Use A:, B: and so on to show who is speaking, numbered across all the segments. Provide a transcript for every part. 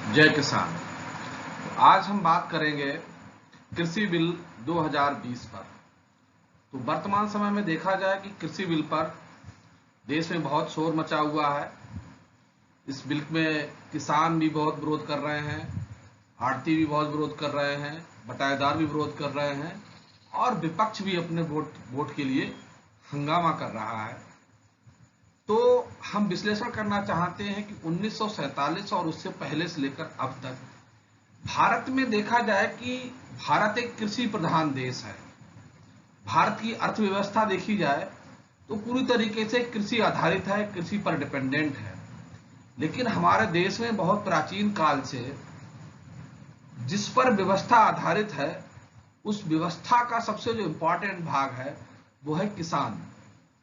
A: जय किसान। तो आज हम बात करेंगे कृषि बिल 2020 पर। तो वर्तमान समय में देखा जाए कि कृषि बिल पर देश में बहुत शोर मचा हुआ है। इस बिल में किसान भी बहुत विरोध कर रहे हैं, आड़ती भी बहुत विरोध कर रहे हैं, बटाईदार भी विरोध कर रहे हैं और विपक्ष भी अपने वोट के लिए हंगामा कर रहा है। तो हम विश्लेषण करना चाहते हैं कि 1947 और उससे पहले से लेकर अब तक भारत में देखा जाए कि भारत एक कृषि प्रधान देश है। भारत की अर्थव्यवस्था देखी जाए तो पूरी तरीके से कृषि आधारित है, कृषि पर डिपेंडेंट है। लेकिन हमारे देश में बहुत प्राचीन काल से जिस पर व्यवस्था आधारित है, उस व्यवस्था का सबसे जो इम्पोर्टेंट भाग है वो है किसान।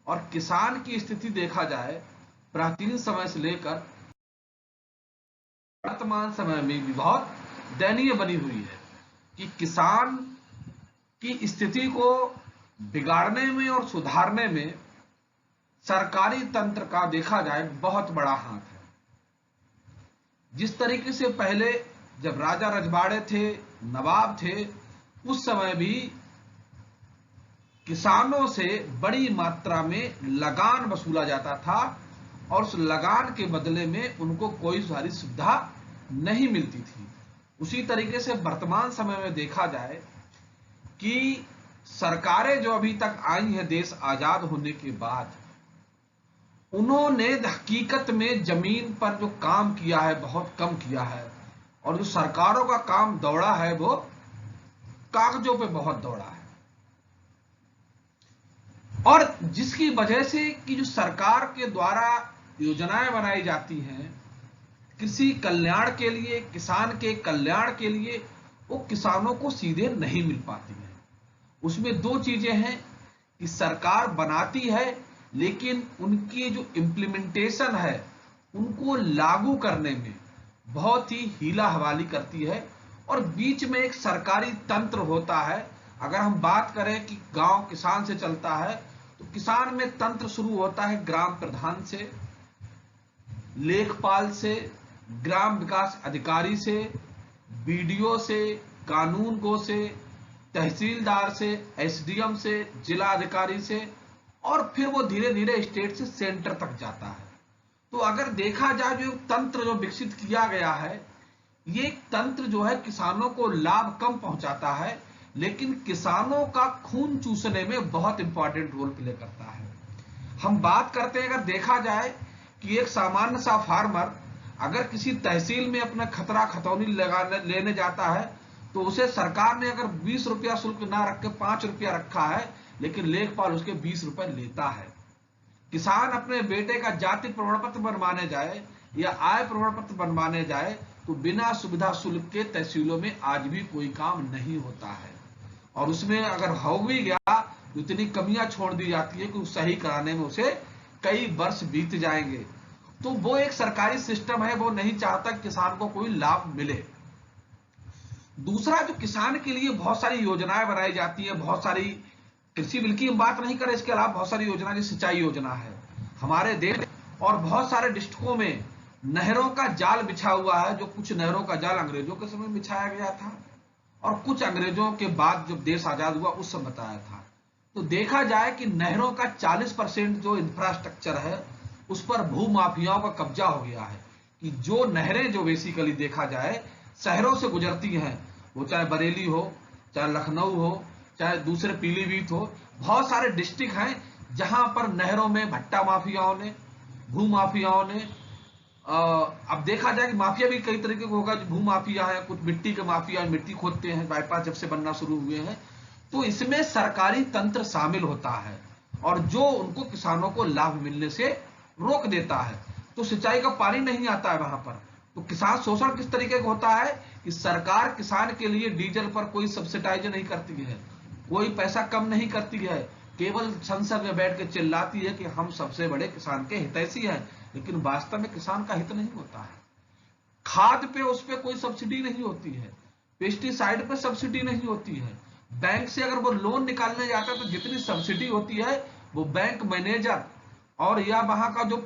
A: और किसान की स्थिति देखा जाए प्राचीन समय से लेकर वर्तमान समय में भी बहुत दयनीय बनी हुई है कि किसान की स्थिति को बिगाड़ने में और सुधारने में सरकारी तंत्र का देखा जाए बहुत बड़ा हाथ है। जिस तरीके से पहले जब राजा रजवाड़े थे, नवाब थे, उस समय भी किसानों से बड़ी मात्रा में लगान वसूला जाता था और उस लगान के बदले में उनको कोई सारी सुविधा नहीं मिलती थी। उसी तरीके से वर्तमान समय में देखा जाए कि सरकारें जो अभी तक आई हैं देश आजाद होने के बाद, उन्होंने हकीकत में जमीन पर जो काम किया है बहुत कम किया है और जो सरकारों का काम दौड़ा है वो कागजों पे बहुत दौड़ा है। और जिसकी वजह से कि जो सरकार के द्वारा योजनाएं बनाई जाती हैं कृषि कल्याण के लिए, किसान के कल्याण के लिए, वो किसानों को सीधे नहीं मिल पाती है। उसमें दो चीजें हैं कि सरकार बनाती है लेकिन उनकी जो इम्प्लीमेंटेशन है उनको लागू करने में बहुत ही हीला हवाली करती है और बीच में एक सरकारी तंत्र होता है। अगर हम बात करें कि गांव किसान से चलता है तो किसान में तंत्र शुरू होता है ग्राम प्रधान से, लेखपाल से, ग्राम विकास अधिकारी से, बीडीओ से, कानून गो से, तहसीलदार से, एसडीएम से, जिला अधिकारी से, और फिर वो धीरे धीरे स्टेट से सेंटर तक जाता है। तो अगर देखा जाए जो तंत्र जो विकसित किया गया है, ये तंत्र जो है किसानों को लाभ कम पहुंचाता है लेकिन किसानों का खून चूसने में बहुत इंपॉर्टेंट रोल प्ले करता है। हम बात करते हैं, अगर देखा जाए कि एक सामान्य सा फार्मर अगर किसी तहसील में अपना खतरा खतौनी लेने जाता है तो उसे सरकार ने अगर 20 रुपया शुल्क ना रख के 5 रुपया रखा है, लेकिन लेखपाल उसके 20 रुपए लेता है। किसान अपने बेटे का जाति प्रमाण पत्र बनवाने जाए या आय प्रमाण पत्र बनवाने जाए तो बिना सुविधा शुल्क के तहसीलों में आज भी कोई काम नहीं होता है और उसमें अगर हो भी गया तो इतनी कमियां छोड़ दी जाती है कि सही कराने में उसे कई वर्ष बीत जाएंगे। तो वो एक सरकारी सिस्टम है, वो नहीं चाहता किसान को कोई लाभ मिले। दूसरा, जो किसान के लिए बहुत सारी योजनाएं बनाई जाती है, बहुत सारी, कृषि बिल की हम बात नहीं करें, इसके अलावा बहुत सारी योजना, जैसे सिंचाई योजना है हमारे देश और बहुत सारे डिस्ट्रिक्टों में नहरों का जाल बिछा हुआ है। जो कुछ नहरों का जाल अंग्रेजों के समय बिछाया गया था और कुछ अंग्रेजों के बाद जब देश आजाद हुआ उस समय बताया था। तो देखा जाए कि नहरों का 40% जो इंफ्रास्ट्रक्चर है उस पर भूमाफियाओं का कब्जा हो गया है कि जो नहरें जो बेसिकली देखा जाए शहरों से गुजरती हैं, वो चाहे बरेली हो, चाहे लखनऊ हो, चाहे दूसरे पीलीभीत हो, बहुत सारे डिस्ट्रिक्ट हैं जहां पर नहरों में भट्टा माफियाओं ने, भू माफियाओं ने, अब देखा जाए कि माफिया भी कई तरीके का होगा। जो भू माफिया है, कुछ मिट्टी के माफिया मिट्टी खोदते हैं, बाईपास जब से बनना शुरू हुए हैं तो इसमें सरकारी तंत्र शामिल होता है और जो उनको किसानों को लाभ मिलने से रोक देता है। तो सिंचाई का पानी नहीं आता है वहां पर। तो किसान शोषण किस तरीके का होता है कि सरकार किसान के लिए डीजल पर कोई सब्सिडाइज नहीं करती है, कोई पैसा कम नहीं करती है, केवल संसद में बैठ के चिल्लाती है कि हम सबसे बड़े किसान के हितैषी हैं, लेकिन वास्तव में किसान का हित नहीं होता है। खाद पे उस पे कोई सब्सिडी नहीं होती है, पेस्टिसाइड पे सब्सिडी नहीं होती है। बैंक से अगर वो लोन निकालने जाता है तो जितनी सब्सिडी होती है वो बैंक मैनेजर और या वहां का जो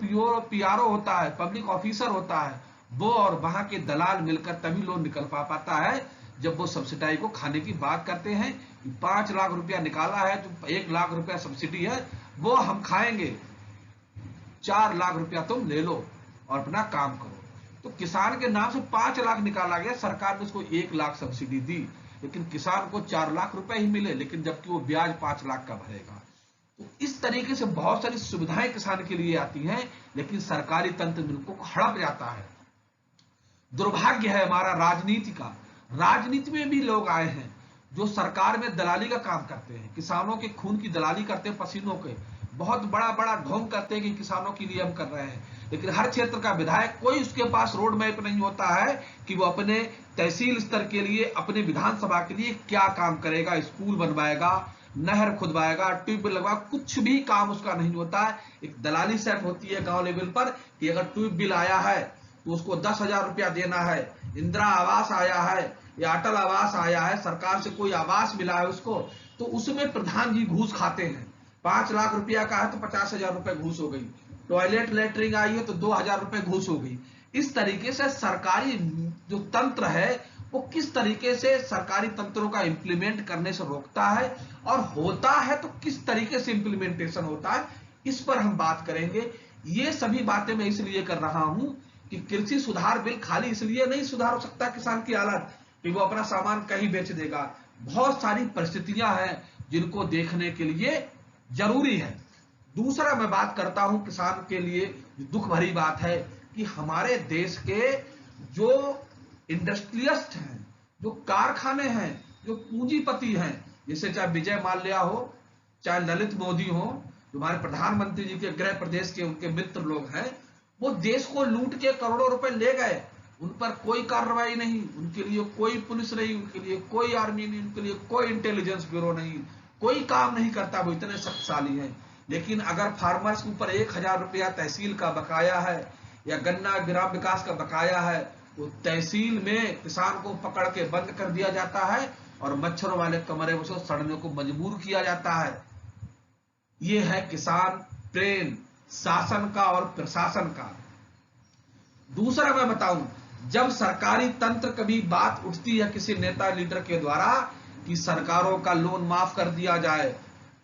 A: पीआरओ होता है, पब्लिक ऑफिसर होता है, वो और वहां के दलाल मिलकर तभी लोन निकल पाता है जब वो सब्सिडाई को खाने की बात करते हैं। 5 लाख रुपया निकाला है तो 1 लाख रुपया सब्सिडी है, वो हम खाएंगे, 4 लाख रुपया तुम ले लो और अपना काम करो। तो किसान के नाम से 5 लाख निकाला गया, सरकार ने उसको 1 लाख सब्सिडी दी, लेकिन किसान को 4 लाख रुपए ही मिले, लेकिन जबकि वो ब्याज 5 लाख का भरेगा। तो इस तरीके से बहुत सारी सुविधाएं किसान के लिए आती हैं, लेकिन सरकारी तंत्र उनको हड़प जाता है। दुर्भाग्य है हमारा राजनीति का, राजनीति में भी लोग आए हैं जो सरकार में दलाली का काम करते हैं, किसानों के खून की दलाली करते हैं, पसीनों के, बहुत बड़ा बड़ा ढोंग करते हैं कि किसानों के लिए हम कर रहे हैं, लेकिन हर क्षेत्र का विधायक, कोई उसके पास रोड मैप नहीं होता है कि वो अपने तहसील स्तर के लिए, अपने विधानसभा के लिए क्या काम करेगा, स्कूल बनवाएगा, नहर खुदवाएगा, ट्यूबवेल लगवाएगा, कुछ भी काम उसका नहीं होता है। एक दलाली सेट होती है गांव लेवल पर कि अगर ट्यूबवेल आया है तो उसको 10,000 रुपया देना है, इंदिरा आवास आया है या अटल आवास आया है, सरकार से कोई आवास मिला है उसको, तो उसमें प्रधान जी घूस खाते हैं। 5 लाख रुपया का है तो 50,000 रुपए घूस हो गई, टॉयलेट लेटरिंग आई है तो 2,000 रुपए घूस हो गई। इस तरीके से सरकारी जो तंत्र है वो किस तरीके से सरकारी तंत्रों का इंप्लीमेंट करने से रोकता है, और होता है तो किस तरीके से इंप्लीमेंटेशन होता है, इस पर हम बात करेंगे। ये सभी बातें मैं इसलिए कर रहा हूं कि कृषि सुधार बिल खाली इसलिए नहीं सुधार हो सकता किसान की हालत कि वो अपना सामान कहीं बेच देगा। बहुत सारी परिस्थितियां हैं जिनको देखने के लिए जरूरी है। दूसरा मैं बात करता हूं किसान के लिए दुख भरी बात है कि हमारे देश के जो इंडस्ट्रियलिस्ट हैं, जो कारखाने हैं, जो पूंजीपति हैं, जैसे चाहे विजय माल्या हो, चाहे ललित मोदी हो, जो हमारे प्रधानमंत्री जी के गृह प्रदेश के उनके मित्र लोग हैं, वो देश को लूट के करोड़ों रुपए ले गए, उन पर कोई कार्रवाई नहीं, उनके लिए कोई पुलिस नहीं, उनके लिए कोई आर्मी नहीं, उनके लिए कोई इंटेलिजेंस ब्यूरो नहीं, कोई काम नहीं करता, वो इतने शक्तिशाली हैं। लेकिन अगर फार्मर्स के ऊपर 1,000 रुपया तहसील का बकाया है या गन्ना ग्राम विकास का बकाया है, तो तहसील में किसान को पकड़ के बंद कर दिया जाता है और मच्छरों वाले कमरे में उसको सड़ने को मजबूर किया जाता है। ये है किसान प्रेम शासन का और प्रशासन का। दूसरा मैं बताऊं, जब सरकारी तंत्र कभी बात उठती है किसी नेता लीडर के द्वारा कि सरकारों का लोन माफ कर दिया जाए,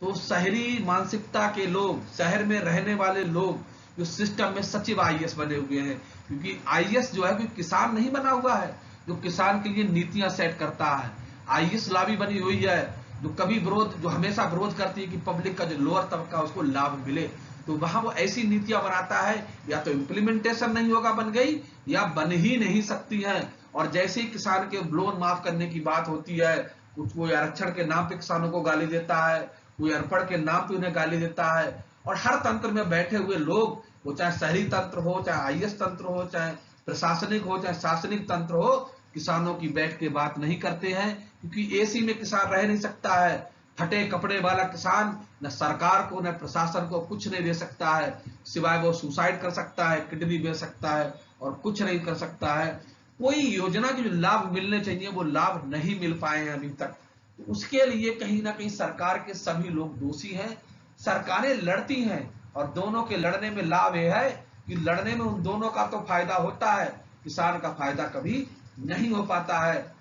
A: तो शहरी मानसिकता के लोग, शहर में रहने वाले लोग जो सिस्टम में सचिव आईएएस बने हुए हैं, क्योंकि आईएएस जो है कोई किसान नहीं बना हुआ है जो किसान के लिए नीतियां सेट करता है। आईएएस लॉबी बनी हुई है जो कभी विरोध, जो हमेशा विरोध करती है कि पब्लिक का जो लोअर तबका उसको लाभ मिले, तो वहां वो ऐसी नीतियां बनाता है, या तो इम्प्लीमेंटेशन नहीं होगा, बन गई, या बन ही नहीं सकती है। और जैसे ही किसान के लोन माफ करने की बात होती है, कोई आरक्षण के नाम पे किसानों को गाली देता है, कोई अनपढ़ के नाम पे उन्हें गाली देता है, और हर तंत्र में बैठे हुए लोग, वो चाहे शहरी तंत्र हो, चाहे आईएएस तंत्र हो, चाहे प्रशासनिक हो, चाहे शासनिक तंत्र हो, किसानों की बैठ के बात नहीं करते हैं, क्योंकि एसी में किसान रह नहीं सकता है। फटे कपड़े वाला किसान न सरकार को न प्रशासन को कुछ नहीं दे सकता है, सिवाय वो सुसाइड कर सकता है, किडनी बेच सकता है, और कुछ नहीं कर सकता है। कोई योजना के जो लाभ मिलने चाहिए वो लाभ नहीं मिल पाए हैं अभी तक। तो उसके लिए कहीं ना कहीं सरकार के सभी लोग दोषी हैं। सरकारें लड़ती हैं और दोनों के लड़ने में लाभ यह है कि लड़ने में उन दोनों का तो फायदा होता है, किसान का फायदा कभी नहीं हो पाता है।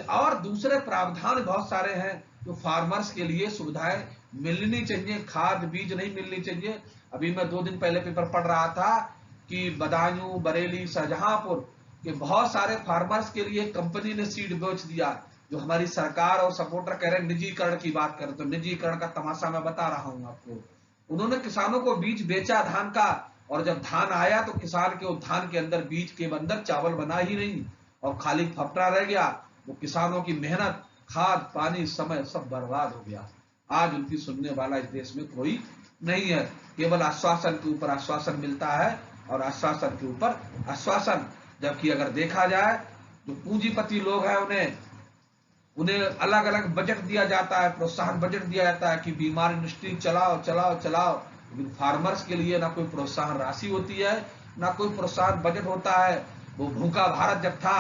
A: और दूसरे प्रावधान बहुत सारे हैं जो फार्मर्स के लिए सुविधाएं मिलनी चाहिए, खाद बीज नहीं मिलनी चाहिए। अभी मैं 2 दिन पहले पेपर पढ़ रहा था कि बदायूं, बरेली, शाहजहांपुर के बहुत सारे फार्मर्स के लिए कंपनी ने सीड बेच दिया, जो हमारी सरकार और सपोर्टर कह रहे हैं निजीकरण की बात करें, तो निजीकरण का तमाशा मैं बता रहा हूं आपको। उन्होंने किसानों को बीज बेचा धान का, और जब धान आया तो किसान के धान के अंदर, बीज के अंदर चावल बना ही नहीं और खाली फपड़ा रह गया। वो किसानों की मेहनत, खाद, पानी, समय सब बर्बाद हो गया। आज उनकी सुनने वाला इस देश में कोई नहीं है, केवल आश्वासन के ऊपर आश्वासन मिलता है और आश्वासन के ऊपर आश्वासन। जबकि अगर देखा जाए जो पूंजीपति लोग हैं उन्हें अलग अलग बजट दिया जाता है, प्रोत्साहन बजट दिया जाता है कि बीमार इंडस्ट्री चलाओ चलाओ चलाओ, लेकिन फार्मर्स के लिए ना कोई प्रोत्साहन राशि होती है, ना कोई प्रोत्साहन बजट होता है। वो भूखा भारत जब था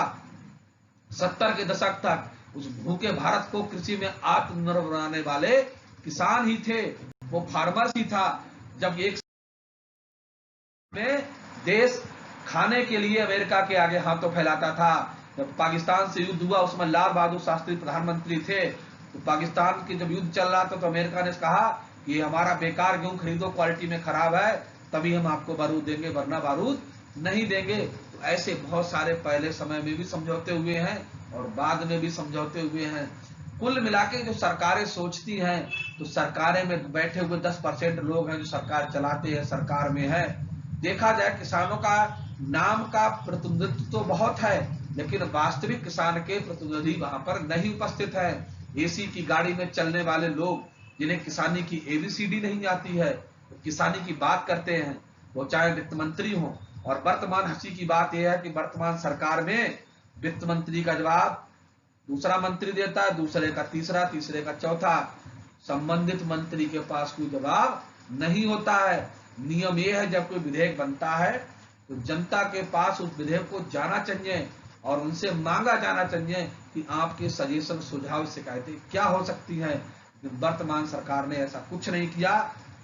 A: 70 के दशक तक, उस भूखे भारत को कृषि में आत्मनिर्भर बनाने वाले किसान ही थे, वो फार्मर्स ही था। जब एक में देश खाने के लिए अमेरिका के आगे हाथों फैलाता था। जब पाकिस्तान से युद्ध हुआ उसमें लाल बहादुर शास्त्री प्रधानमंत्री थे, तो पाकिस्तान की जब युद्ध चल रहा था तो अमेरिका ने कहा कि हमारा बेकार गेहूं खरीदो, क्वालिटी में खराब है, तभी हम आपको बारूद देंगे, वरना बारूद नहीं देंगे। तो ऐसे बहुत सारे पहले समय में भी समझौते हुए हैं और बाद में भी समझौते हुए हैं। कुल मिला के जो सरकारें सोचती हैं, तो सरकारें में बैठे हुए 10% लोग हैं जो सरकार चलाते हैं, सरकार में है। देखा जाए किसानों का नाम का प्रतिनिधित्व तो बहुत है, लेकिन वास्तविक किसान के प्रतिनिधि वहां पर नहीं उपस्थित है। एसी की गाड़ी में चलने वाले लोग जिन्हें किसानी की एबीसीडी नहीं आती है, तो किसानी की बात करते हैं, वो चाहे वित्त मंत्री हो। और वर्तमान हंसी की बात यह है कि वर्तमान सरकार में वित्त मंत्री का जवाब दूसरा मंत्री देता है, दूसरे का तीसरा, तीसरे का चौथा। संबंधित मंत्री के पास कोई जवाब नहीं होता है। नियम यह है जब कोई विधेयक बनता है तो जनता के पास उस विधेयक को जाना चाहिए और उनसे मांगा जाना चाहिए कि आपके सजेशन, सुझाव, शिकायतें क्या हो सकती हैं। वर्तमान सरकार ने ऐसा कुछ नहीं किया।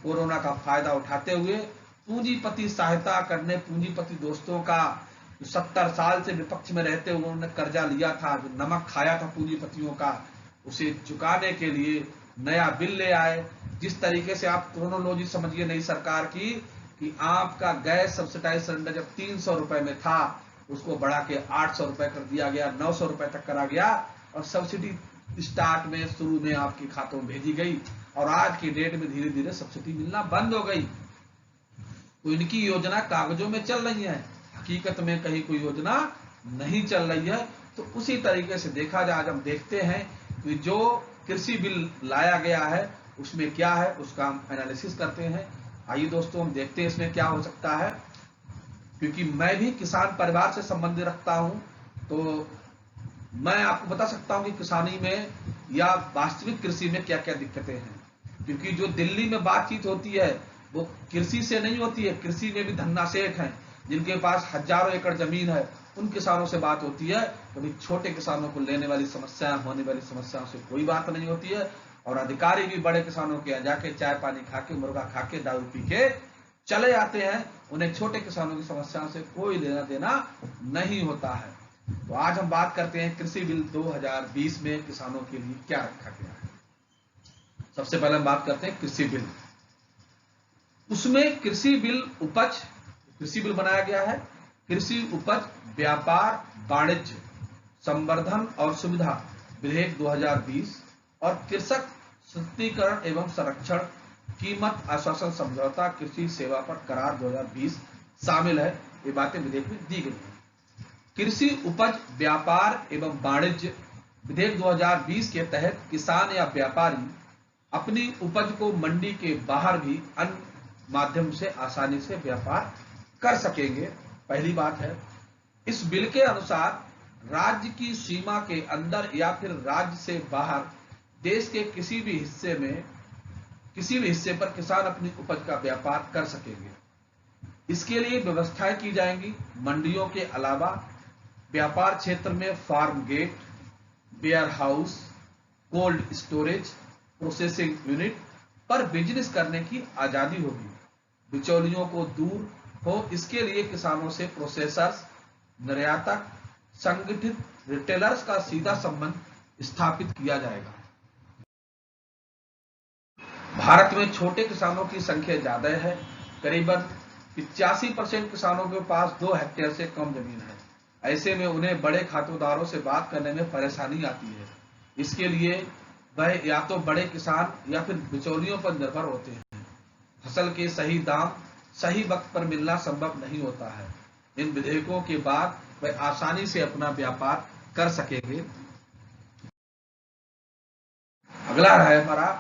A: कोरोना का फायदा उठाते हुए पूंजीपति सहायता करने, पूंजीपति दोस्तों का 70 साल से विपक्ष में रहते हुए उन्होंने कर्जा लिया था, जो नमक खाया था पूंजीपतियों का, उसे चुकाने के लिए नया बिल ले आए। जिस तरीके से आप क्रोनोलॉजी समझिए नई सरकार की, कि आपका गैस सब्सिडाइज सिलेंडर जब 300 रुपए में था उसको बढ़ा के 800 रुपए कर दिया गया, 900 रुपए तक करा गया और सब्सिडी स्टार्ट में शुरू में आपके खातों में भेजी गई और आज की डेट में धीरे धीरे सब्सिडी मिलना बंद हो गई। तो इनकी योजना कागजों में चल रही है, हकीकत में कहीं कोई योजना नहीं चल रही है। तो उसी तरीके से देखा जाए, आज हम देखते हैं कि जो कृषि बिल लाया गया है उसमें क्या है, उसका हम एनालिसिस करते हैं। आइए दोस्तों हम देखते हैं इसमें क्या हो सकता है। क्योंकि मैं भी किसान परिवार से संबंध रखता हूं, तो मैं आपको बता सकता हूं कि किसानी में या वास्तविक कृषि में क्या क्या दिक्कतें हैं। क्योंकि जो दिल्ली में बातचीत होती है वो कृषि से नहीं होती है। कृषि में भी धन्ना सेठ हैं जिनके पास हजारों एकड़ जमीन है, उन किसानों से बात होती है। कभी छोटे किसानों को लेने वाली समस्याएं, होने वाली समस्याओं से कोई बात नहीं होती है। और अधिकारी भी बड़े किसानों के यहाँ जाके चाय पानी खा के, मुर्गा खा के, दारू पी के चले आते हैं। उन्हें छोटे किसानों की समस्याओं से कोई लेना देना नहीं होता है। तो आज हम बात करते हैं कृषि बिल 2020 में किसानों के लिए क्या रखा गया है। सबसे पहले हम बात करते हैं कृषि बिल। उसमें कृषि बिल बनाया गया है। कृषि उपज व्यापार, वाणिज्य, संवर्धन और सुविधा विधेयक 2020 और कृषक सशक्तिकरण एवं संरक्षण, कीमत आश्वासन समझौता, कृषि सेवा पर करार 2020 शामिल है। ये बातें विधेयक में दी गई हैं। कृषि उपज व्यापार एवं वाणिज्य विधेयक 2020 के तहत किसान या व्यापारी अपनी उपज को मंडी के बाहर भी अन्य माध्यम से आसानी से व्यापार कर सकेंगे। पहली बात है, इस बिल के अनुसार राज्य की सीमा के अंदर या फिर राज्य से बाहर देश के किसी भी हिस्से पर किसान अपनी उपज का व्यापार कर सकेंगे। इसके लिए व्यवस्थाएं की जाएंगी। मंडियों के अलावा व्यापार क्षेत्र में farm gate, warehouse, cold storage, processing unit पर बिजनेस करने की आजादी होगी। बिचौलियों को दूर हो, इसके लिए किसानों से प्रोसेसर्स, निर्यातक, संगठित रिटेलर्स का सीधा संबंध स्थापित किया जाएगा। भारत में छोटे किसानों की संख्या ज्यादा है। करीबन 85% किसानों के पास 2 हेक्टेयर से कम जमीन है। ऐसे में उन्हें बड़े खातेदारों से बात करने में परेशानी आती है। इसके लिए वह या तो बड़े किसान या फिर बिचौलियों पर निर्भर होते हैं। फसल के सही दाम सही वक्त पर मिलना संभव नहीं होता है। इन विधेयकों के बाद वह आसानी से अपना व्यापार कर सकेंगे। अगला है हमारा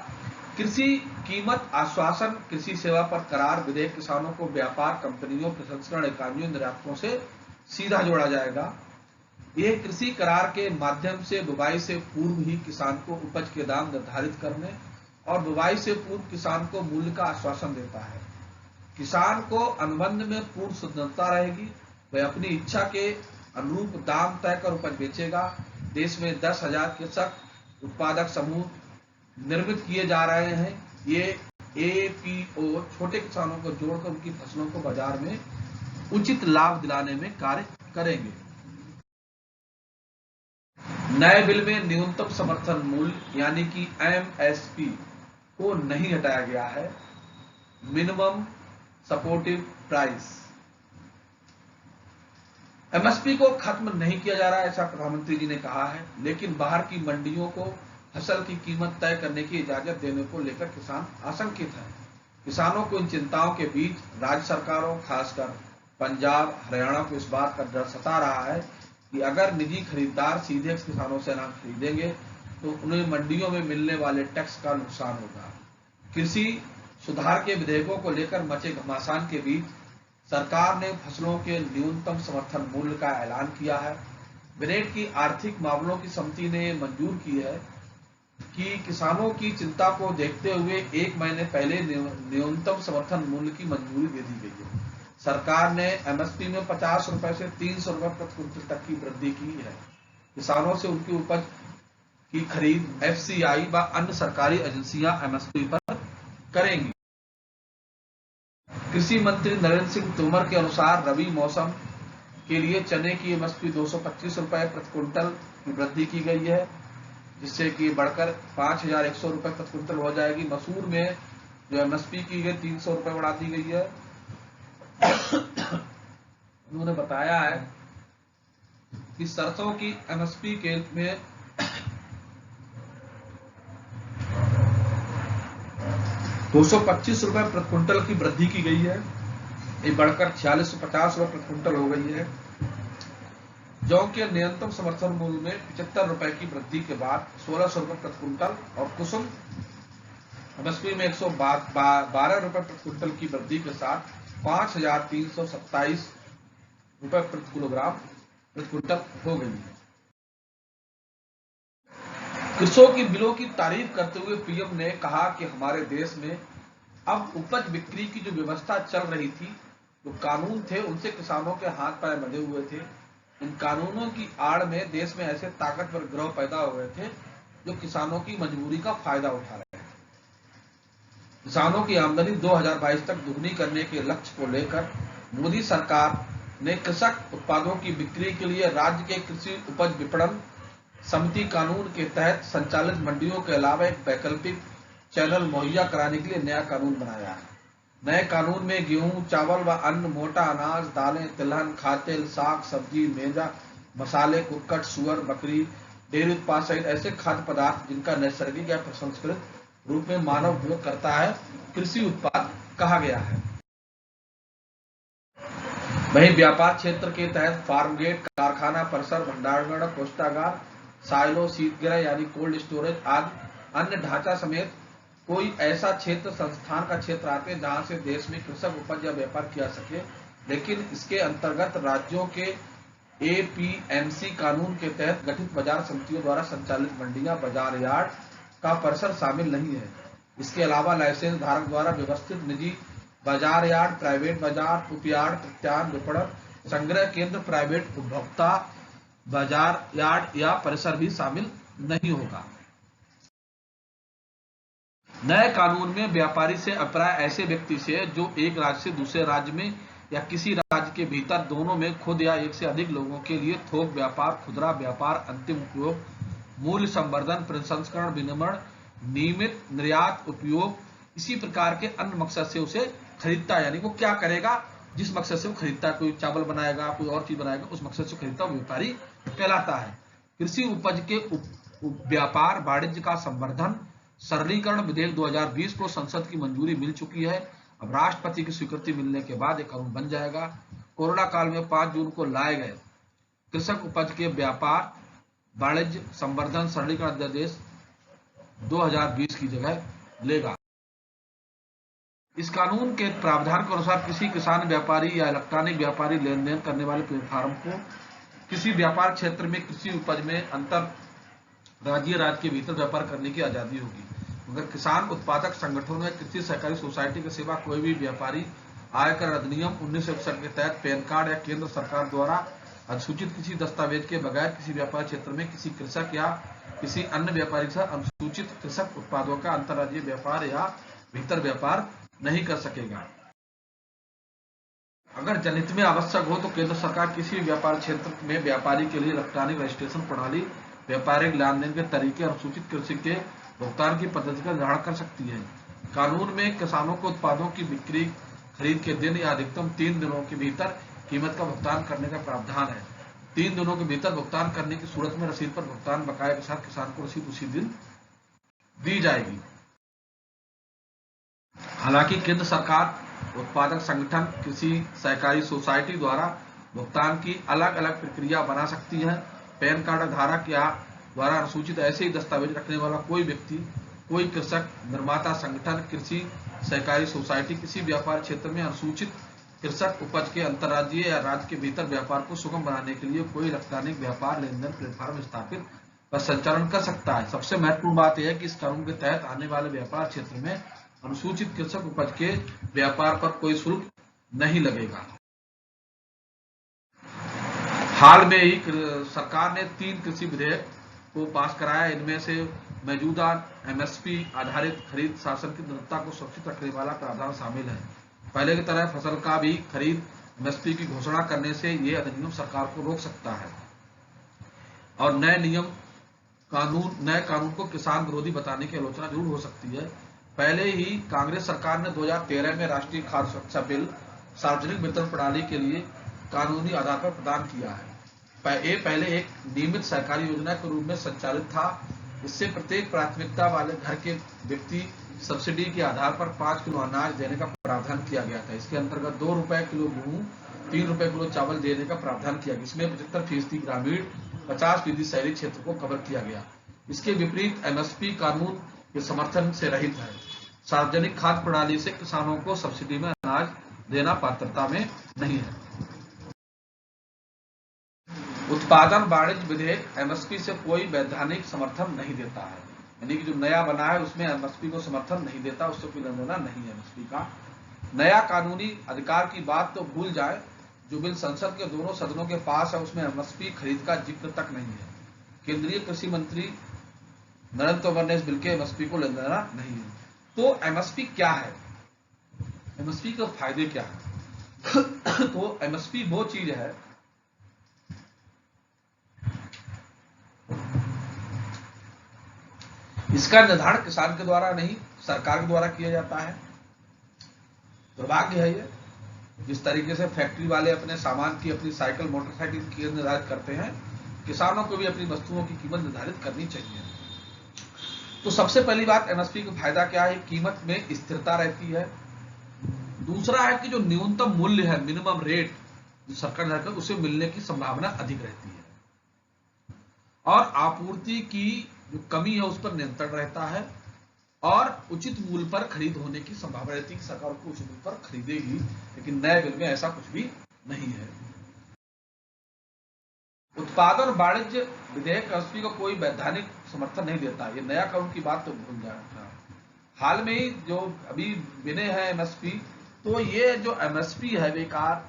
A: कृषि कीमत आश्वासन, कृषि सेवा पर करार विधेयक किसानों को व्यापार कंपनियों, प्रसंस्करण इकाइयों, निर्यातकों से सीधा जोड़ा जाएगा। यह कृषि करार के माध्यम से बुवाई से पूर्व ही किसान को उपज के दाम निर्धारित करने और बुवाई से पूर्व किसान को मूल्य का आश्वासन देता है। किसान को अनुबंध में पूर्ण स्वतंत्रता रहेगी। वह अपनी इच्छा के अनुरूप दाम तय कर उपज बेचेगा। देश में 10,000 कृषक उत्पादक समूह निर्मित किए जा रहे हैं। ये APO छोटे किसानों को जोड़कर उनकी फसलों को बाजार में उचित लाभ दिलाने में कार्य करेंगे। नए बिल में न्यूनतम समर्थन मूल्य यानी कि एमएसपी को नहीं हटाया गया है। मिनिमम सपोर्टिव प्राइस, एमएसपी को खत्म नहीं किया जा रहा है, ऐसा प्रधानमंत्री जी ने कहा है, लेकिन बाहर की मंडियों को फसल की कीमत तय करने की इजाजत देने को लेकर किसान आशंकित हैं। किसानों को इन चिंताओं के बीच राज्य सरकारों, खासकर पंजाब, हरियाणा को इस बात का डर सता रहा है कि अगर निजी खरीदार सीधे किसानों से अनाज खरीदेंगे तो उन्हें मंडियों में मिलने वाले टैक्स का नुकसान होगा। कृषि सुधार के विधेयकों को लेकर मचे घमासान के बीच सरकार ने फसलों के न्यूनतम समर्थन मूल्य का ऐलान किया है। विधेयक की आर्थिक मामलों की समिति ने मंजूर की है कि किसानों की चिंता को देखते हुए 1 महीने पहले न्यूनतम समर्थन मूल्य की मंजूरी दे दी गई है। सरकार ने एमएसपी में 50 रुपए से 300 रुपए प्रति क्विंटल तक की वृद्धि की है। किसानों से उनकी उपज की खरीद एफसीआई व अन्य सरकारी एजेंसियां एमएसपी पर करेंगी। कृषि मंत्री नरेंद्र सिंह तोमर के अनुसार रबी मौसम के लिए चने की एमएसपी 225 रुपए प्रति क्विंटल की वृद्धि की गई है, जिससे कि बढ़कर 5100 रुपए प्रति क्विंटल हो जाएगी। मसूर में जो एमएसपी की गई 300 रुपए बढ़ा दी गई है। उन्होंने बताया है कि सरसों की एमएसपी के में 225 रुपए प्रति क्विंटल की वृद्धि की गई है, ये बढ़कर 4650 रुपए प्रति क्विंटल हो गई है। जौ के न्यूनतम समर्थन मूल्य में 75 रुपए की वृद्धि के बाद 1600 रुपए प्रति क्विंटल और कुसुम एमएसपी में 112 रुपए प्रति क्विंटल की वृद्धि के साथ 5327 रुपए प्रति किलोग्राम प्रति क्विंटल हो गई है। कृषकों की बिलों की तारीफ करते हुए पीएम ने कहा कि हमारे देश में अब उपज बिक्री की जो व्यवस्था चल रही थी, जो कानून थे उनसे किसानों के हाथ पैर बंधे हुए थे। इन कानूनों की आड़ में देश में ऐसे ताकतवर गिरोह पैदा हो गए थे जो किसानों की मजबूरी का फायदा उठा रहे थे। किसानों की आमदनी 2022 तक दुगनी करने के लक्ष्य को लेकर मोदी सरकार ने कृषक उत्पादों की बिक्री के लिए राज्य के कृषि उपज विपणन समिति कानून के तहत संचालित मंडियों के अलावा एक वैकल्पिक चैनल मुहैया कराने के लिए नया कानून बनाया है। नए कानून में गेहूं, चावल व अन्य मोटा अनाज, दालें, तिलहन, खाद्य, साग, सब्जी, मेजा, मसाले, कुक्कट, सुअर, बकरी, डेयरी उत्पाद सहित ऐसे खाद्य पदार्थ जिनका नैसर्गिक या प्रसंस्कृत रूप में मानव उपयोग करता है, कृषि उत्पाद कहा गया है। वहीं व्यापार क्षेत्र के तहत फार्म गेट, कारखाना परिसर, भंडारण, कोष्ठागार, साइलो, शीतगृह यानी कोल्ड स्टोरेज आदि अन्य ढांचा समेत कोई ऐसा क्षेत्र संस्थान का क्षेत्र आते हैं जहां से देश में कृषक उपज या व्यापार किया सके, लेकिन इसके अंतर्गत राज्यों के एपीएमसी कानून के तहत गठित बाजार समितियों द्वारा संचालित मंडियां, बाजार यार्ड का परिसर शामिल नहीं है। इसके अलावा लाइसेंस धारक द्वारा व्यवस्थित निजी बाजार यार्ड, प्राइवेट बाजार, उपयार्ड, प्रत्यान, विपणन, संग्रह केंद्र, प्राइवेट उपभोक्ता बाजार यार्ड या परिसर भी शामिल नहीं होगा। नए कानून में व्यापारी से अभिप्राय ऐसे व्यक्ति से जो एक राज्य से दूसरे राज्य में या किसी राज्य के भीतर दोनों में खुद या एक से अधिक लोगों के लिए थोक व्यापार, खुदरा व्यापार, अंतिम उपयोग, मूल्य संवर्धन, प्रसंस्करण, विनिर्माण, नियमित निर्यात, उपयोग, इसी प्रकार के अन्य मकसद से उसे खरीदता, यानी वो क्या करेगा, जिस मकसद से वो खरीदता, कोई चावल बनाएगा, कोई और चीज बनाएगा, उस मकसद से खरीदता, वो व्यापारी कहलाता है। कृषि उपज के व्यापार वाणिज्य का संवर्धन सरलीकरण विधेयक 2020 को संसद की मंजूरी मिल चुकी है। अब राष्ट्रपति की स्वीकृति मिलने के बाद एक कानून बन जाएगा। कोरोना काल में 5 जून को लाए गए कृषक उपज के व्यापार वाणिज्य संवर्धन सरलीकरण अध्यादेश 2020 की जगह लेगा। इस कानून के प्रावधान के अनुसार किसी किसान व्यापारी या इलेक्ट्रॉनिक व्यापारी लेन देन करने वाले प्लेटफॉर्म को किसी व्यापार क्षेत्र में कृषि उपज में अंतर राज्य के भीतर व्यापार करने की आजादी होगी, मगर किसान उत्पादक संगठनों या कृषि सहकारी सोसाइटी के सिवा कोई भी व्यापारी आयकर अधिनियम 1961 के तहत पैन कार्ड या केंद्र सरकार द्वारा अधिसूचित किसी दस्तावेज के बगैर किसी व्यापार क्षेत्र में किसी कृषक या किसी अन्य व्यापारी से अनुसूचित कृषक उत्पादों का अंतर्राज्यीय व्यापार या भीतर व्यापार नहीं कर सकेगा। अगर जनहित में आवश्यक हो तो केंद्र सरकार किसी भी व्यापार क्षेत्र में व्यापारी के लिए इलेक्ट्रॉनिक रजिस्ट्रेशन प्रणाली, व्यापारिक लेन देन के तरीके, अनुसूचित कृषि के भुगतान की पद्धति का निर्धारण कर सकती है। कानून में किसानों को उत्पादों की बिक्री खरीद के दिन या अधिकतम 3 दिनों के भीतर कीमत का भुगतान करने का प्रावधान है। 3 दिनों के भीतर भुगतान करने की सूरत में रसीद पर भुगतान बकाया के साथ किसान को रसीद उसी दिन दी जाएगी। हालांकि केंद्र सरकार उत्पादक संगठन, कृषि सहकारी सोसाइटी द्वारा भुगतान की अलग अलग प्रक्रिया बना सकती है। पैन कार्ड धारक या द्वारा अनुसूचित ऐसे ही दस्तावेज रखने वाला कोई व्यक्ति, कोई कृषक, निर्माता संगठन, कृषि सहकारी सोसाइटी किसी व्यापार क्षेत्र में अनुसूचित कृषक उपज के अंतर्राज्यीय या राज्य के भीतर व्यापार को सुगम बनाने के लिए कोई इलेक्ट्रॉनिक व्यापार लेन देन प्लेटफॉर्म स्थापित व संचालन कर सकता है। सबसे महत्वपूर्ण बात यह है कि इस कानून के तहत आने वाले व्यापार क्षेत्र में अनुसूचित कृषक उपज के व्यापार पर कोई शुल्क नहीं लगेगा। हाल में ही सरकार ने 3 कृषि विधेयक को पास कराया। इनमें से मौजूदा एमएसपी आधारित खरीद शासन की निरंतरता को सुरक्षित रखने वाला प्रावधान शामिल है। पहले की तरह फसल का भी खरीद एमएसपी की घोषणा करने से यह अधिनियम सरकार को रोक सकता है और नए कानून को किसान विरोधी बताने की आलोचना जरूर हो सकती है। पहले ही कांग्रेस सरकार ने 2013 में राष्ट्रीय खाद्य सुरक्षा बिल सार्वजनिक वितरण प्रणाली के लिए कानूनी आधार पर प्रदान किया है। पहले एक नियमित सरकारी योजना के रूप में संचालित था। इससे प्रत्येक प्राथमिकता वाले घर के व्यक्ति सब्सिडी के आधार पर 5 किलो अनाज देने का प्रावधान किया गया था। इसके अंतर्गत 2 रुपए किलो गेहूं, 3 रुपए किलो चावल देने का प्रावधान किया गया। इसमें 75% ग्रामीण, 50% शहरी क्षेत्र को कवर किया गया। इसके विपरीत एमएसपी कानून के समर्थन से रहित है। सार्वजनिक खाद्य प्रणाली से किसानों को सब्सिडी में अनाज देना पात्रता में नहीं है। उत्पादन वाणिज्य विधेयक एमएसपी से कोई वैधानिक समर्थन नहीं देता है, यानी कि जो नया बना है उसमें एमएसपी को समर्थन नहीं देता, उससे कोई लेना देना नहीं है एमएसपी का। नया कानूनी अधिकार की बात तो भूल जाए, जो बिल संसद के दोनों सदनों के पास है उसमें एमएसपी खरीद का जिक्र तक नहीं है। केंद्रीय कृषि मंत्री नरेंद्र तोमर ने इस बिल के एमएसपी को लेना देना नहीं है। तो एमएसपी क्या है, एमएसपी के फायदे क्या है? तो एमएसपी वो चीज है इसका निर्धारण किसान के द्वारा नहीं, सरकार के द्वारा किया जाता है। दुर्भाग्य है ये, जिस तरीके से फैक्ट्री वाले अपने सामान की, अपनी साइकिल, मोटरसाइकिल की कीमत निर्धारित करते हैं, किसानों को भी अपनी वस्तुओं की कीमत निर्धारित करनी चाहिए। तो सबसे पहली बात, एमएसपी का फायदा क्या है? कीमत में स्थिरता रहती है। दूसरा है कि जो न्यूनतम मूल्य है, मिनिमम रेट जो सरकार निर्धारित करती है, उसे मिलने की संभावना अधिक रहती है और आपूर्ति की जो कमी है उस पर नियंत्रण रहता है और उचित मूल्य पर खरीद होने की संभावना रहती है कि सरकार को उचित मूल्य पर खरीदेगी। लेकिन नए बिल में ऐसा कुछ भी नहीं है। उत्पादन वाणिज्य विधेयक एमएसपी को कोई वैधानिक समर्थन नहीं देता। ये नया कानून की बात तो भूल जाए। हाल में ही जो अभी बिने हैं एमएसपी, तो ये जो एमएसपी है बेकार,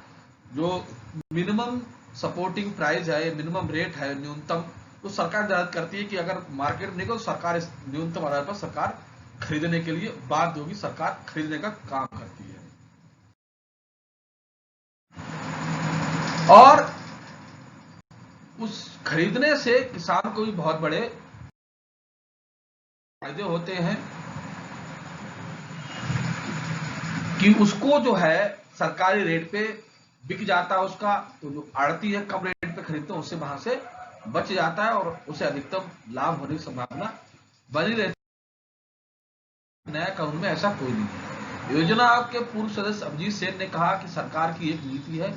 A: जो मिनिमम सपोर्टिंग प्राइस है, मिनिमम रेट है, न्यूनतम, तो सरकार निर्धारित करती है कि अगर मार्केट में नहीं तो सरकार इस न्यूनतम आधार पर सरकार खरीदने के लिए बाध्य होगी, सरकार खरीदने का काम करती है। और उस खरीदने से किसान को भी बहुत बड़े फायदे होते हैं कि उसको जो है सरकारी रेट पे बिक जाता है उसका, तो जो आड़ती है कम रेट पे खरीदते हैं उससे वहां से बच जाता है और उसे अधिकतम लाभ होने की संभावना बनी रहती है। नया कानून में ऐसा कोई नहीं है। योजना के पूर्व सदस्य अभिजीत सेन ने कहा कि सरकार की एक नीति है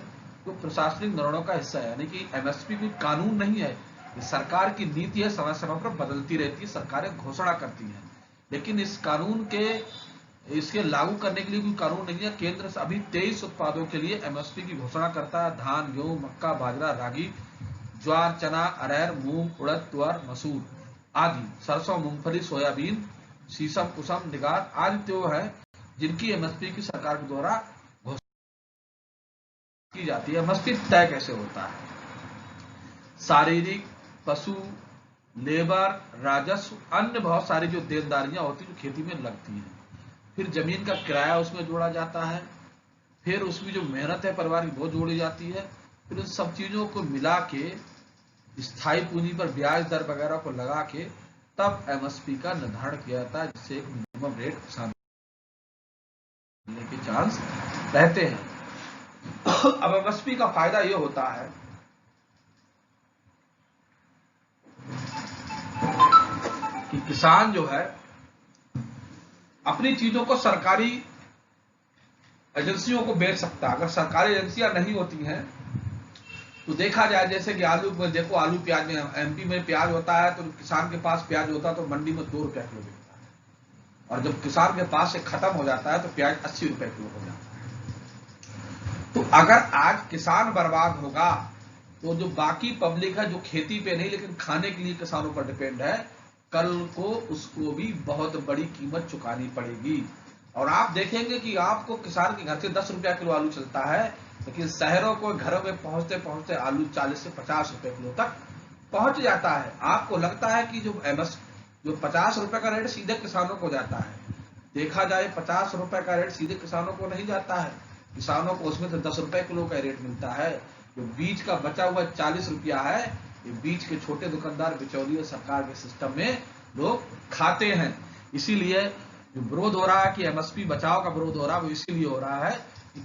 A: जो प्रशासनिक निर्णयों का हिस्सा है, यानी कि एमएसपी कोई कानून नहीं है, ये सरकार की नीति है, समय समय पर बदलती रहती है, सरकारें घोषणा करती हैं, लेकिन इस कानून के इसके लागू करने के लिए कोई कानून नहीं है। केंद्र अभी 23 उत्पादों के लिए एमएसपी की घोषणा करता है। धान, गेहूं, मक्का, बाजरा, रागी, ज्वार, चना, अरहर, मूंग, उड़द, तुअर, मसूर आदि, सरसों, मूंगफली, सोयाबीन, शीशम, कुसम, निगार आदि तो है जिनकी एमएसपी की सरकार के द्वारा घोषणा की जाती है। एमएसपी तय कैसे होता है? शारीरिक, पशु, लेबर, राजस्व, अन्य बहुत सारी जो देनदारियां होती है जो खेती में लगती हैं। फिर जमीन का किराया उसमें जोड़ा जाता है, फिर उसमें जो मेहनत है परिवार की वो जोड़ी जाती है, फिर उन सब चीजों को मिला के स्थायी पूंजी पर ब्याज दर वगैरह को लगा के तब एमएसपी का निर्धारण किया जाता है, जिससे एक मिनिमम रेट किसान मिलने के चांस रहते हैं। अब एमएसपी का फायदा यह होता है कि किसान जो है अपनी चीजों को सरकारी एजेंसियों को बेच सकता है। अगर सरकारी एजेंसियां नहीं होती हैं तो देखा जाए जैसे कि आलू में देखो, आलू प्याज में एमपी में प्याज होता है तो किसान के पास प्याज होता है तो मंडी में 2 रुपया किलो बिकता है, और जब किसान के पास से खत्म हो जाता है तो प्याज 80 रुपए किलो हो जाता है। तो अगर आज किसान बर्बाद होगा तो जो बाकी पब्लिक है जो खेती पे नहीं लेकिन खाने के लिए किसानों पर डिपेंड है, कल को उसको भी बहुत बड़ी कीमत चुकानी पड़ेगी। और आप देखेंगे कि आपको किसान के घर से 10 रुपया किलो आलू चलता है, लेकिन शहरों को घरों में पहुंचते पहुंचते आलू 40 से 50 रुपए किलो तक पहुंच जाता है। आपको लगता है कि जो 50 रुपए का रेट सीधे किसानों को जाता है, देखा जाए 50 रुपए का रेट सीधे किसानों को नहीं जाता है। किसानों को उसमें तो 10 रुपए किलो का रेट मिलता है। जो बीज का बचा हुआ 40 रुपया है, ये बीज के छोटे दुकानदार बिचौलिए सरकार के सिस्टम में लोग खाते हैं। इसीलिए जो विरोध हो रहा है कि एमएसपी बचाव का विरोध हो रहा है, वो इसीलिए हो रहा है कि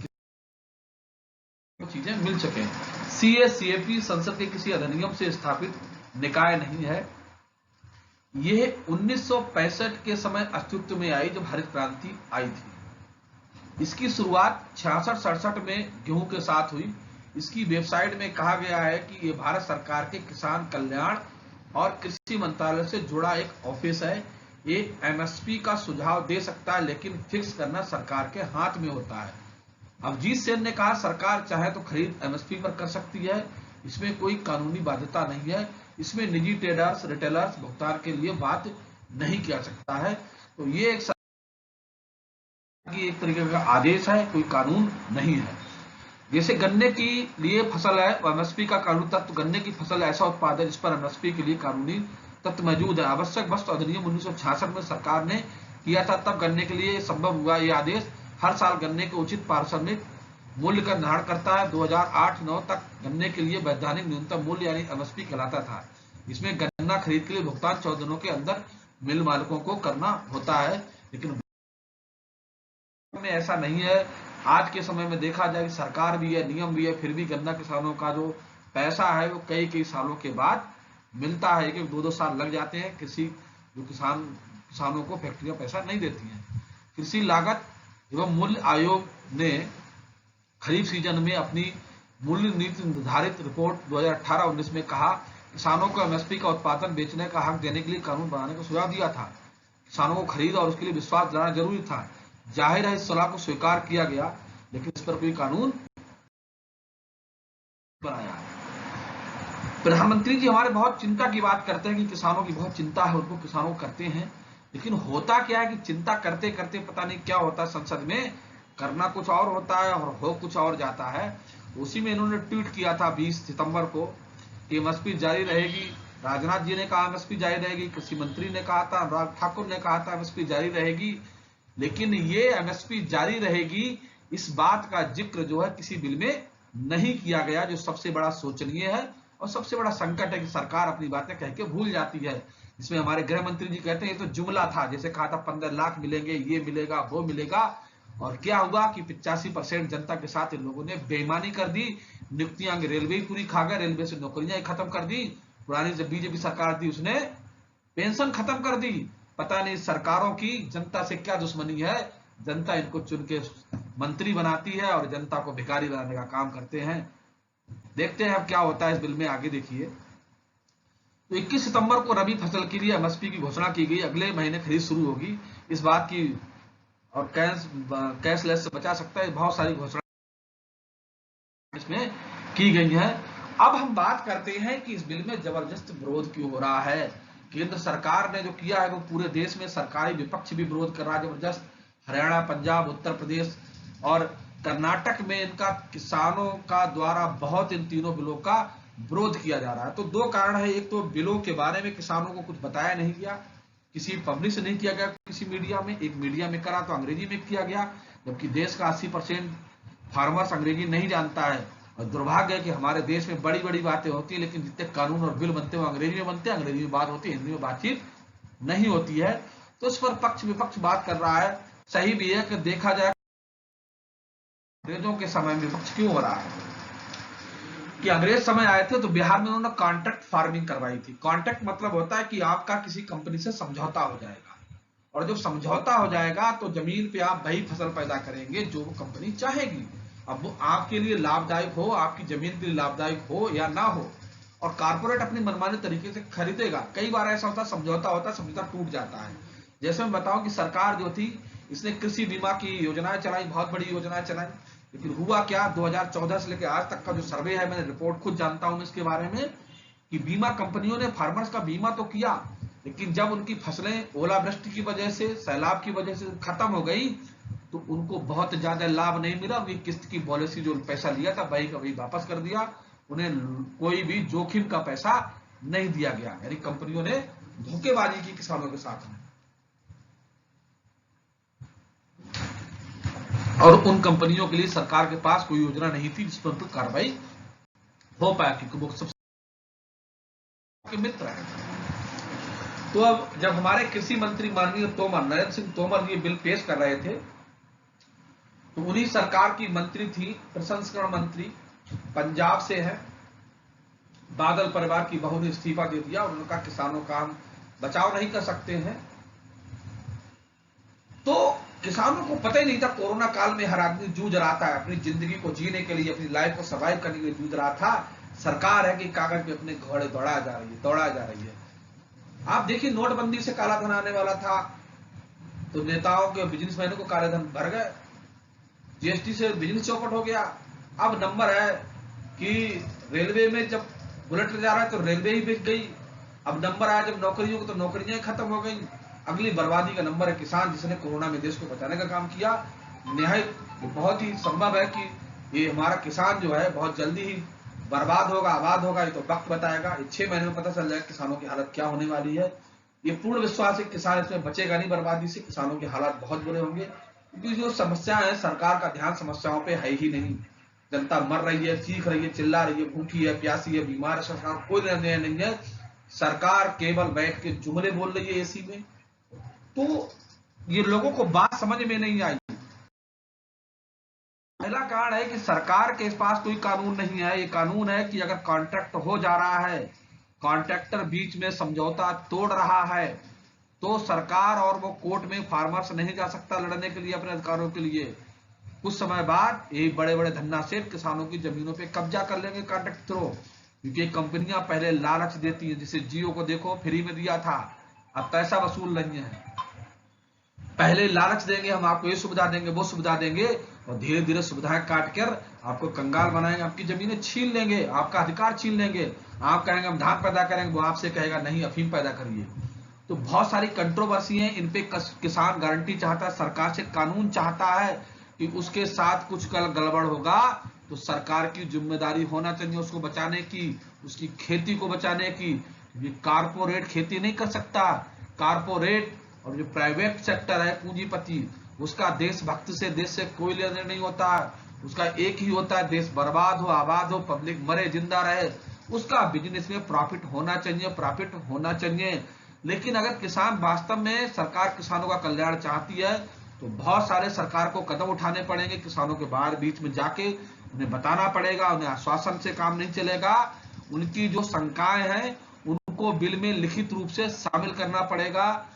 A: चीजें मिल सके। सीएपी संसद के किसी अधिनियम से स्थापित निकाय नहीं है। यह 1965 के समय अस्तित्व में आई जब हरित क्रांति आई थी। इसकी शुरुआत 66-67 में गेहूं के साथ हुई। इसकी वेबसाइट में कहा गया है कि यह भारत सरकार के किसान कल्याण और कृषि मंत्रालय से जुड़ा एक ऑफिस है। ये एमएसपी का सुझाव दे सकता है, लेकिन फिक्स करना सरकार के हाथ में होता है। अभिजीत सेन ने कहा सरकार चाहे तो खरीद एमएसपी पर कर सकती है, इसमें कोई कानूनी बाध्यता नहीं है। इसमें निजी ट्रेडर्स रिटेलर्स भुगतान के लिए बात नहीं किया सकता है। तो ये एक तरीके का आदेश है, कोई कानून नहीं है। जैसे गन्ने की लिए फसल है, एमएसपी का कानूनी तत्व गन्ने की फसल ऐसा उत्पाद है जिस पर एमएसपी के लिए कानूनी तत्व मौजूद है। आवश्यक वस्तु अधिनियम 1966 में सरकार ने किया था, तब गन्ने के लिए संभव हुआ। यह आदेश हर साल गन्ने के उचित पारिश्रमिक मूल्य का निर्धारण करता है। 2008-9 तक गन्ने के लिए वैधानिक न्यूनतम मूल्य यानी एमएसपी कहलाता था। इसमें गन्ना खरीद के लिए भुगतान 14 दिनों के अंदर मिल मालिकों को करना होता है, लेकिन में ऐसा नहीं है। आज के समय में देखा जाए सरकार भी है, नियम भी है, फिर भी गन्ना किसानों का जो पैसा है वो कई सालों के बाद मिलता है। 1-2 साल लग जाते हैं। किसानों को फैक्ट्रियां पैसा नहीं देती हैं। कृषि लागत एवं मूल्य आयोग ने खरीफ सीजन में अपनी मूल्य नीति निर्धारित रिपोर्ट 2018-19 में कहा किसानों को एमएसपी का उत्पादन बेचने का हक देने के लिए कानून बनाने का सुझाव दिया था। किसानों को खरीद और उसके लिए विश्वास दिलाना जरूरी था। जाहिर है इस सलाह को स्वीकार किया गया, लेकिन इस पर कोई कानून बनाया है। प्रधानमंत्री जी हमारे बहुत चिंता की बात करते हैं कि किसानों की बहुत चिंता है, उनको किसानों को करते हैं, लेकिन होता क्या है कि चिंता करते करते पता नहीं क्या होता है, संसद में करना कुछ और होता है और हो कुछ और जाता है। उसी में इन्होंने ट्वीट किया था 20 सितंबर को कि एमएसपी जारी रहेगी। राजनाथ जी ने कहा एमएसपी जारी रहेगी, कृषि मंत्री ने कहा था, अनुराग ठाकुर ने कहा था एमएसपी जारी रहेगी। लेकिन ये एमएसपी जारी रहेगी इस बात का जिक्र जो है किसी बिल में नहीं किया गया, जो सबसे बड़ा शोचनीय है और सबसे बड़ा संकट है कि सरकार अपनी बातें कह के भूल जाती है। इसमें हमारे गृह मंत्री जी कहते हैं ये तो जुमला था, जैसे कहा था 15 लाख मिलेंगे, ये मिलेगा वो मिलेगा, और क्या हुआ कि 85% जनता के साथ इन लोगों ने बेईमानी कर दी। नियुक्तियां रेलवे पूरी खा गए, रेलवे से नौकरियां खत्म कर दी। पुरानी जब बीजेपी सरकार थी उसने पेंशन खत्म कर दी। पता नहीं सरकारों की जनता से क्या दुश्मनी है, जनता इनको चुन के मंत्री बनाती है और जनता को भिखारी बनाने का काम करते हैं। देखते हैं अब क्या होता है इस बिल में, आगे देखिए। तो 21 सितंबर को रबी फसल के लिए एमएसपी की घोषणा की गई। अगले महीने खरीद शुरू होगी। इस बात की और कैशलेस से बचा सकता है, बहुत सारी घोषणा इसमें की गई है। अब हम बात करते हैं कि इस बिल में जबरदस्त विरोध क्यों हो रहा है। केंद्र सरकार ने जो किया है वो पूरे देश में सरकारी विपक्ष भी विरोध कर रहा है जबरदस्त। हरियाणा, पंजाब, उत्तर प्रदेश और कर्नाटक में इनका किसानों का द्वारा बहुत इन तीनों बिलों का विरोध किया जा रहा है। तो 2 कारण है, एक तो बिलों के बारे में किसानों को कुछ बताया नहीं गया, किसी पब्लिश नहीं किया गया किसी मीडिया में। एक मीडिया में करा तो अंग्रेजी में किया गया, जबकि देश का 80% फार्मर्स अंग्रेजी नहीं जानता है, और दुर्भाग्य है कि हमारे देश में बड़ी बड़ी बातें होती है, लेकिन जितने कानून और बिल बनते हैं वो अंग्रेजी में बनते हैं, अंग्रेजी में बात होती है, हिंदी में बातचीत नहीं होती है। तो इस पर पक्ष विपक्ष बात कर रहा है। सही भी है कि देखा जाए अंग्रेजों के समय में विपक्ष क्यों हो रहा है कि अंग्रेज समय आए थे तो बिहार में उन्होंने कॉन्ट्रैक्ट फार्मिंग करवाई थी। कॉन्ट्रैक्ट मतलब होता है कि आपका किसी कंपनी से समझौता हो जाएगा, और जब समझौता हो जाएगा तो जमीन पे आप वही फसल पैदा करेंगे जो वो कंपनी चाहेगी। अब वो आपके लिए लाभदायक हो, आपकी जमीन के लिए लाभदायक हो या ना हो, और कारपोरेट अपनी मनमाने तरीके से खरीदेगा। कई बार ऐसा होता है, समझौता होता है, समझौता टूट जाता है। जैसे मैं बताऊं कि सरकार जो थी इसने कृषि बीमा की योजनाएं चलाई, बहुत बड़ी योजनाएं चलाई, लेकिन हुआ क्या, 2014 से लेकर आज तक का जो सर्वे है, मैंने रिपोर्ट खुद जानता हूं इसके बारे में, कि बीमा कंपनियों ने फार्मर्स का बीमा तो किया, लेकिन जब उनकी फसलें ओलावृष्टि की वजह से, सैलाब की वजह से खत्म हो गई तो उनको बहुत ज्यादा लाभ नहीं मिला। उनकी किस्त की पॉलिसी जो पैसा लिया था वही का वही वापस कर दिया, उन्हें कोई भी जोखिम का पैसा नहीं दिया गया। यानी कंपनियों ने धोखेबाजी की किसानों के साथ में, और उन कंपनियों के लिए सरकार के पास कोई योजना नहीं थी जिस पर उन पर कार्रवाई हो पाया, क्योंकि वो सबके मित्र हैं। तो अब जब हमारे कृषि मंत्री माननीय तोमर, नरेंद्र सिंह तोमर ये बिल पेश कर रहे थे, तो उन्हीं सरकार की मंत्री थी, प्रसंस्करण मंत्री, पंजाब से है, बादल परिवार की बहू ने इस्तीफा दे दिया। उन्होंने कहा किसानों का हम बचाव नहीं कर सकते हैं। तो किसानों को पता ही नहीं था, कोरोना काल में हर आदमी जूझ रहा था अपनी जिंदगी को जीने के लिए, अपनी लाइफ को सर्वाइव करने के लिए जूझ रहा था। सरकार है कि कागज पे अपने घोड़े दौड़ा जा रही है। आप देखिए, नोटबंदी से काला धन आने वाला था तो नेताओं के, बिजनेसमैनों को काले धन भर गए, जीएसटी से बिजनेस चौपट हो गया। अब नंबर है कि रेलवे में जब बुलेट जा रहा है तो रेलवे ही बिक गई। अब नंबर आया जब नौकरियों को, तो नौकरियां खत्म हो गई। अगली बर्बादी का नंबर है किसान, जिसने कोरोना में देश को बचाने का काम किया। निहायत बहुत ही संभव है कि ये हमारा किसान जो है बहुत जल्दी ही बर्बाद होगा, आबाद होगा। ये तो वक्त बताएगा, 6 महीने में पता चल जाएगा किसानों की हालत क्या होने वाली है। ये पूर्ण विश्वास है किसान इसमें बचेगा नहीं बर्बादी से, किसानों के हालात बहुत बुरे होंगे, क्योंकि जो समस्या है सरकार का ध्यान समस्याओं पे है ही नहीं। जनता मर रही है, चीख रही है, चिल्ला रही है, भूखी है, प्यासी है, बीमार है, सरकार कोई निर्णय नहीं है। सरकार केवल बैठ के जुमले बोल रही है एसी में। तो ये लोगों को बात समझ में नहीं आई। पहला कारण है कि सरकार के पास कोई कानून नहीं है। ये कानून है कि अगर कॉन्ट्रैक्ट हो जा रहा है, कॉन्ट्रैक्टर बीच में समझौता तोड़ रहा है, तो सरकार और वो कोर्ट में फार्मर्स नहीं जा सकता लड़ने के लिए अपने अधिकारों के लिए। कुछ समय बाद ये बड़े बड़े धन्ना सेठ किसानों की जमीनों पे कब्जा कर लेंगे कॉन्ट्रैक्ट थ्रू, क्योंकि कंपनियां पहले लालच देती हैं। जैसे जियो को देखो, फ्री में दिया था, अब पैसा वसूल नहीं है। पहले लालच देंगे, हम आपको ये सुविधा देंगे, वो सुविधा देंगे, और धीरे धीरे सुविधाएं काट कर आपको कंगाल बनाएंगे, आपकी जमीनें छीन लेंगे, आपका अधिकार छीन लेंगे। आप कहेंगे हम धान पैदा करेंगे, वो आपसे कहेगा नहीं अफीम पैदा करिए। तो बहुत सारी कंट्रोवर्सी है, इन पे किसान गारंटी चाहता है, सरकार से कानून चाहता है कि उसके साथ कुछ कल गड़बड़ होगा तो सरकार की जिम्मेदारी होना चाहिए उसको बचाने की, उसकी खेती को बचाने की। कारपोरेट खेती नहीं कर सकता। कारपोरेट और जो प्राइवेट सेक्टर है, पूंजीपति, उसका देशभक्त से, देश से कोई लेना नहीं होता। उसका एक ही होता है, देश बर्बाद हो, आबाद हो, पब्लिक मरे जिंदा रहे। उसका बिजनेस में प्रॉफिट होना चाहिए, प्रॉफिट होना चाहिए। लेकिन अगर किसान वास्तव में, सरकार किसानों का कल्याण चाहती है, तो बहुत सारे सरकार को कदम उठाने पड़ेंगे। किसानों के बाहर बीच में जाके उन्हें बताना पड़ेगा, उन्हें आश्वासन से काम नहीं चलेगा। उनकी जो शंकाएं हैं उनको बिल में लिखित रूप से शामिल करना पड़ेगा,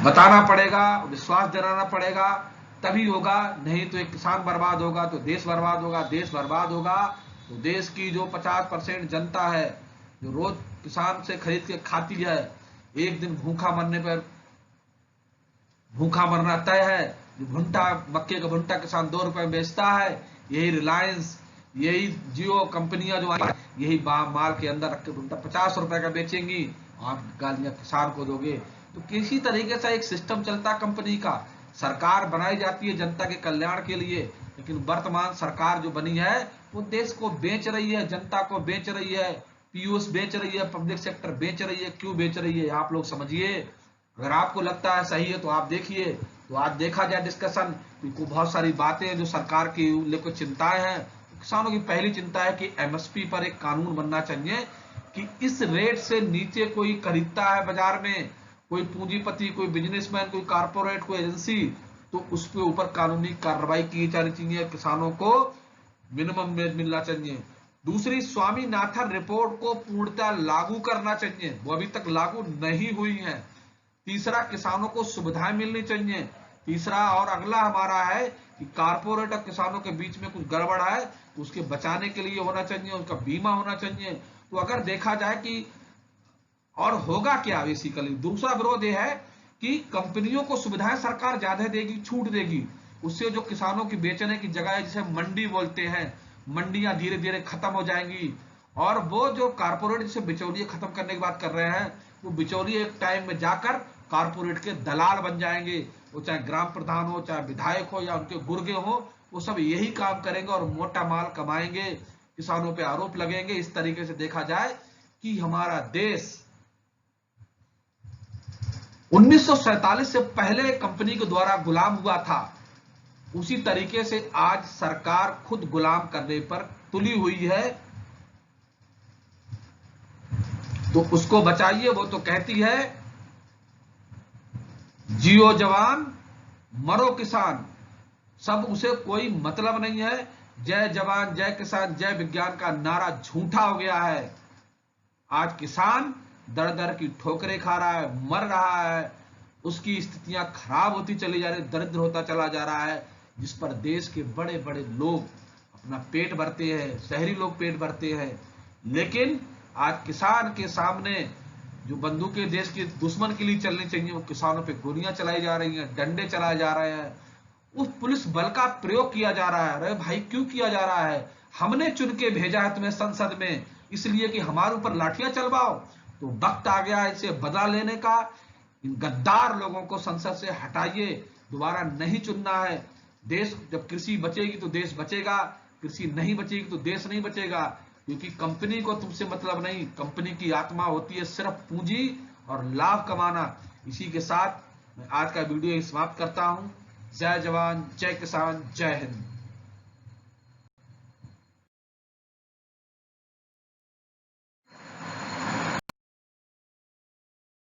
A: बताना पड़ेगा, विश्वास दिलाना पड़ेगा, तभी होगा। नहीं तो एक किसान बर्बाद होगा तो देश बर्बाद होगा, देश बर्बाद होगा तो देश की जो 50% जनता है जो रोज किसान से खरीद के खाती है, एक दिन भूखा मरने पर, भूखा मरना तय है। जो भुट्टा, मक्के का भुट्टा किसान 2 रुपए में बेचता है, यही रिलायंस, यही जियो कंपनियां जो आई, यही माल के अंदर रख के भुट्टा 50 रुपए का बेचेंगी, आप गालियां किसान को दोगे। तो किसी तरीके से एक सिस्टम चलता कंपनी का, सरकार बनाई जाती है जनता के कल्याण के लिए, लेकिन वर्तमान सरकार जो बनी है वो देश को बेच रही है, जनता को बेच रही है, पीयूष बेच रही है, पब्लिक सेक्टर बेच रही है। क्यों बेच रही है आप लोग समझिए। अगर आपको लगता है सही है तो आप देखिए, तो आज देखा जाए डिस्कशन क्योंकि बहुत सारी बातें हैं जो सरकार की लेकर चिंताएं हैं। किसानों की पहली चिंता है कि एमएसपी पर एक कानून बनना चाहिए कि इस रेट से नीचे कोई खरीदता है बाजार में, कोई पूंजीपति, कोई बिजनेसमैन, कोई कारपोरेट, कोई एजेंसी, तो उस पे ऊपर कानूनी कार्रवाई की जानी चाहिए, किसानों को मिनिमम वेज मिलना चाहिए। दूसरी, स्वामीनाथन रिपोर्ट को पूर्णतः लागू करना चाहिए, वो अभी तक लागू नहीं हुई है। तीसरा, किसानों को सुविधाएं मिलनी चाहिए। तीसरा और अगला हमारा है कि कारपोरेट और किसानों के बीच में कुछ गड़बड़ है तो उसके बचाने के लिए होना चाहिए, उसका बीमा होना चाहिए। तो अगर देखा जाए कि और होगा क्या बेसिकली, दूसरा विरोध यह है कि कंपनियों को सुविधाएं सरकार ज्यादा देगी, छूट देगी, उससे जो किसानों की बेचने की जगह है, जिसे मंडी बोलते हैं, मंडियां धीरे धीरे खत्म हो जाएंगी। और वो जो कारपोरेट जिसे बिचौलिए खत्म करने की बात कर रहे हैं, वो बिचौलिए एक टाइम में जाकर कारपोरेट के दलाल बन जाएंगे। वो चाहे ग्राम प्रधान हो, चाहे विधायक हो, या उनके गुर्गे हो, वो सब यही काम करेंगे और मोटा माल कमाएंगे, किसानों पे आरोप लगेंगे। इस तरीके से देखा जाए कि हमारा देश 1947 से पहले कंपनी के द्वारा गुलाम हुआ था, उसी तरीके से आज सरकार खुद गुलाम करने पर तुली हुई है। तो उसको बचाइए। वो तो कहती है जियो जवान मरो किसान, सब उसे कोई मतलब नहीं है। जय जवान जय किसान जय विज्ञान का नारा झूठा हो गया है। आज किसान दर दर की ठोकरें खा रहा है, मर रहा है, उसकी स्थितियां खराब होती चली जा रही, दरिद्र होता चला जा रहा है, जिस पर देश के बड़े बड़े लोग अपना पेट भरते हैं, शहरी लोग पेट भरते हैं। लेकिन आज किसान के सामने जो बंदूकें देश के दुश्मन के लिए चलनी चाहिए, वो किसानों पे गोलियां चलाई जा रही हैं, डंडे चलाए जा रहे हैं, उस पुलिस बल का प्रयोग किया जा रहा है। अरे भाई, क्यों किया जा रहा है? हमने चुन के भेजा है तुम्हें संसद में, इसलिए कि हमारे ऊपर लाठियां चलवाओ? तो वक्त आ गया इसे बदला लेने का। इन गद्दार लोगों को संसद से हटाइए, दोबारा नहीं चुनना है। देश जब कृषि बचेगी तो देश बचेगा, कृषि नहीं बचेगी तो देश नहीं बचेगा। क्योंकि कंपनी को तुमसे मतलब नहीं, कंपनी की आत्मा होती है सिर्फ पूंजी और लाभ कमाना। इसी के साथ मैं आज का वीडियो समाप्त करता हूं। जय जवान जय किसान जय हिंद।